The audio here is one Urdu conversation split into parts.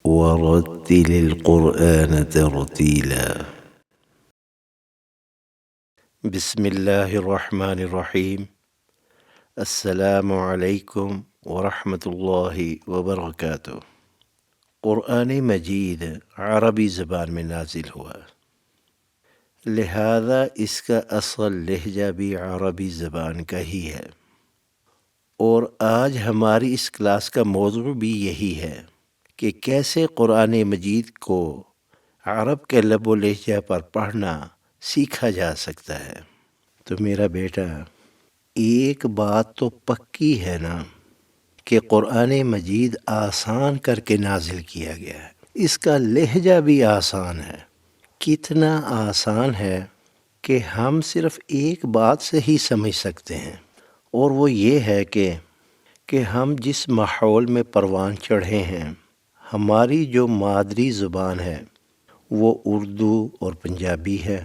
ورتل القرآن ترتیلا۔ بسم اللہ الرحمن الرحیم۔ السلام علیکم ورحمۃ اللہ وبرکاتہ۔ قرآن مجید عربی زبان میں نازل ہوا، لہذا اس کا اصل لہجہ بھی عربی زبان کا ہی ہے، اور آج ہماری اس کلاس کا موضوع بھی یہی ہے کہ کیسے قرآن مجید کو عرب کے لب و لہجہ پر پڑھنا سیکھا جا سکتا ہے۔ تو میرا بیٹا، ایک بات تو پکی ہے نا کہ قرآن مجید آسان کر کے نازل کیا گیا ہے، اس کا لہجہ بھی آسان ہے۔ کتنا آسان ہے کہ ہم صرف ایک بات سے ہی سمجھ سکتے ہیں، اور وہ یہ ہے کہ ہم جس ماحول میں پروان چڑھے ہیں، ہماری جو مادری زبان ہے وہ اردو اور پنجابی ہے،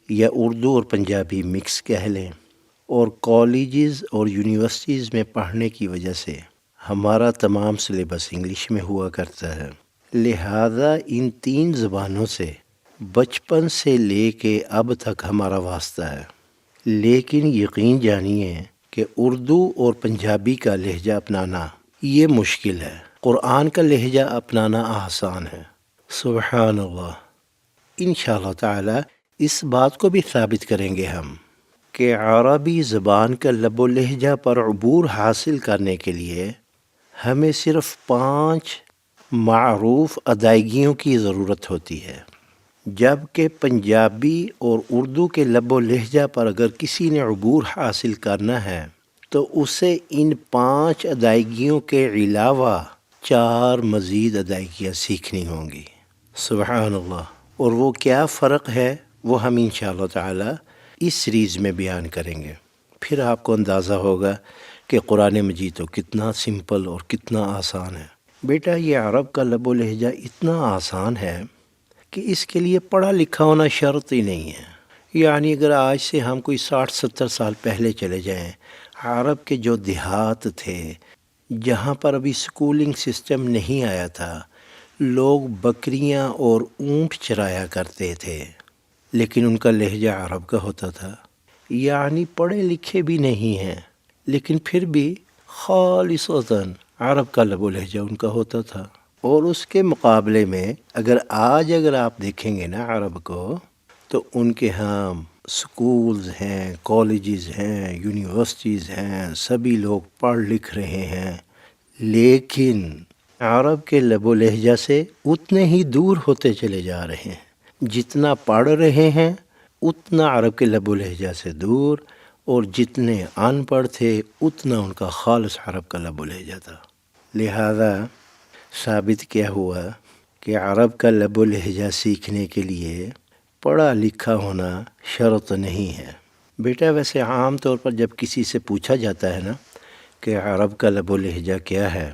یا اردو اور پنجابی مکس کہہ لیں، اور کالجز اور یونیورسٹیز میں پڑھنے کی وجہ سے ہمارا تمام سلیبس انگلش میں ہوا کرتا ہے۔ لہذا ان تین زبانوں سے بچپن سے لے کے اب تک ہمارا واسطہ ہے، لیکن یقین جانیے کہ اردو اور پنجابی کا لہجہ اپنانا یہ مشکل ہے، قرآن کا لہجہ اپنانا آسان ہے۔ سبحان اللہ۔ انشاءاللہ تعالی اس بات کو بھی ثابت کریں گے ہم کہ عربی زبان کا لب و لہجہ پر عبور حاصل کرنے کے لیے ہمیں صرف 5 معروف ادائیگیوں کی ضرورت ہوتی ہے، جبکہ پنجابی اور اردو کے لب و لہجہ پر اگر کسی نے عبور حاصل کرنا ہے تو اسے ان 5 ادائیگیوں کے علاوہ 4 مزید ادائیگیاں سیکھنی ہوں گی۔ سبحان اللہ۔ اور وہ کیا فرق ہے وہ ہم انشاءاللہ تعالی اس سیریز میں بیان کریں گے، پھر آپ کو اندازہ ہوگا کہ قرآن مجید تو کتنا سمپل اور کتنا آسان ہے۔ بیٹا، یہ عرب کا لب و لہجہ اتنا آسان ہے کہ اس کے لیے پڑھا لکھا ہونا شرط ہی نہیں ہے۔ یعنی اگر آج سے ہم کوئی 60-70 سال پہلے چلے جائیں، عرب کے جو دیہات تھے جہاں پر ابھی سکولنگ سسٹم نہیں آیا تھا، لوگ بکریاں اور اونٹ چرایا کرتے تھے، لیکن ان کا لہجہ عرب کا ہوتا تھا۔ یعنی پڑھے لکھے بھی نہیں ہیں، لیکن پھر بھی خالصتاً عرب کا لب و لہجہ ان کا ہوتا تھا۔ اور اس کے مقابلے میں اگر آپ دیکھیں گے نا عرب کو، تو ان کے ہاں سکولز ہیں، کالجز ہیں، یونیورسٹیز ہیں، سبھی لوگ پڑھ لکھ رہے ہیں، لیکن عرب کے لب و لہجہ سے اتنے ہی دور ہوتے چلے جا رہے ہیں۔ جتنا پڑھ رہے ہیں اتنا عرب کے لب و لہجہ سے دور، اور جتنے ان پڑھ تھے اتنا ان کا خالص عرب کا لب و لہجہ تھا۔ لہذا ثابت کیا ہوا کہ عرب کا لب و لہجہ سیکھنے کے لیے پڑھا لکھا ہونا شرط نہیں ہے۔ بیٹا، ویسے عام طور پر جب کسی سے پوچھا جاتا ہے نا کہ عرب کا لب و لہجہ کیا ہے،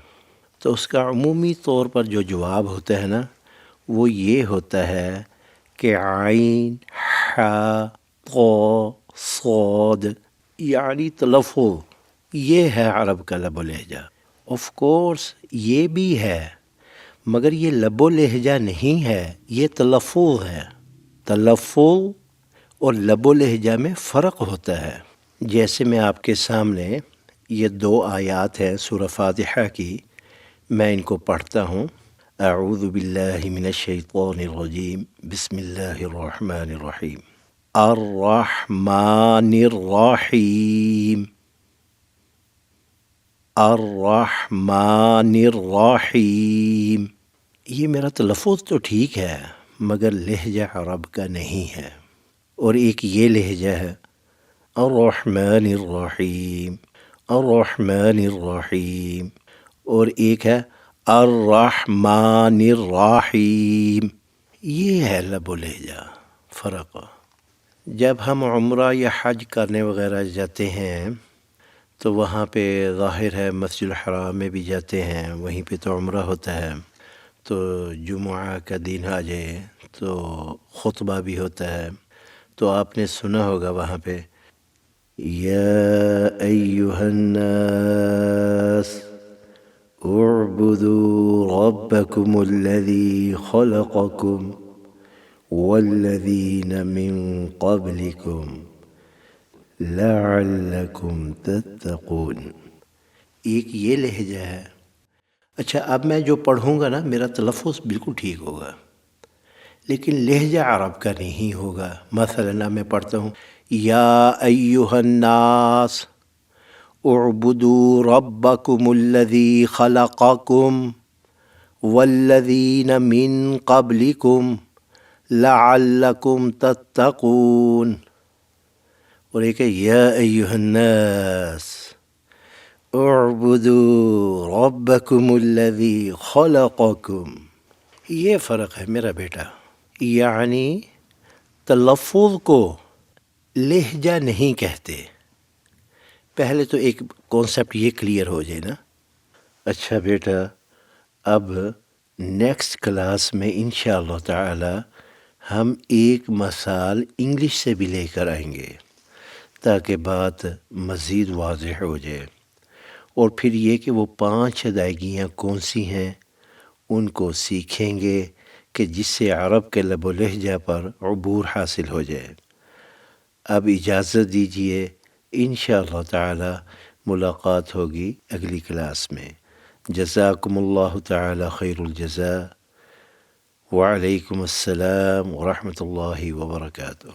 تو اس کا عمومی طور پر جو جواب ہوتا ہے نا وہ یہ ہوتا ہے کہ عین، ح، ق، صاد، یعنی تلفظ، یہ ہے عرب کا لب و لہجہ۔ آف کورس یہ بھی ہے، مگر یہ لب و لہجہ نہیں ہے، یہ تلفظ ہے۔ تلفظ اور لب و لہجہ میں فرق ہوتا ہے۔ جیسے میں آپ کے سامنے یہ 2 آیات ہیں سورہ فاتحہ کی، میں ان کو پڑھتا ہوں۔ اعوذ باللہ من الشیطان الرجیم، بسم اللہ الرحمن الرحیم۔ الرحمن الرحیم، الرحمن الرحیم۔ یہ میرا تلفظ تو ٹھیک ہے، مگر لہجہ عرب کا نہیں ہے۔ اور ایک یہ لہجہ ہے الرحمن الرحیم، الرحمن الرحیم، اور ایک ہے الرحمن الرحیم۔ یہ ہے لب و لہجہ فرق۔ جب ہم عمرہ یا حج کرنے وغیرہ جاتے ہیں تو وہاں پہ ظاہر ہے مسجد الحرام میں بھی جاتے ہیں، وہیں پہ تو عمرہ ہوتا ہے، تو جمعہ کا دن آ جائے تو خطبہ بھی ہوتا ہے، تو آپ نے سنا ہوگا وہاں پہ یا ایہا الناس اعبدوا ربکم الذی خلقکم والذین من قبلکم لعلکم تتقون. ایک یہ لہجہ ہے. اچھا اب میں جو پڑھوں گا نا میرا تلفظ بالکل ٹھیک ہوگا لیکن لہجہ عرب کا نہیں ہوگا. مثلا میں پڑھتا ہوں یا ایہا الناس اعبدوا ربکم الذی خلقکم والذین من قبلکم لعلکم تتقون. اور ایک ہے یا ایہا الناس اعبدوا ربکم الذی خلقکم. یہ فرق ہے میرا بیٹا. یعنی تلفظ کو لہجہ نہیں کہتے. پہلے تو ایک کانسیپٹ یہ کلیئر ہو جائے نا. اچھا بیٹا اب نیکسٹ کلاس میں انشاءاللہ تعالی ہم ایک مثال انگلش سے بھی لے کر آئیں گے تاکہ بات مزید واضح ہو جائے. اور پھر یہ کہ وہ 5 ادائیگیاں کون سی ہیں ان کو سیکھیں گے کہ جس سے عرب کے لب و لہجہ پر عبور حاصل ہو جائے. اب اجازت دیجیے انشاءاللہ تعالی ملاقات ہوگی اگلی کلاس میں. جزاکم اللہ تعالی خیر الجزاء. وعلیکم السلام ورحمۃ اللہ وبرکاتہ.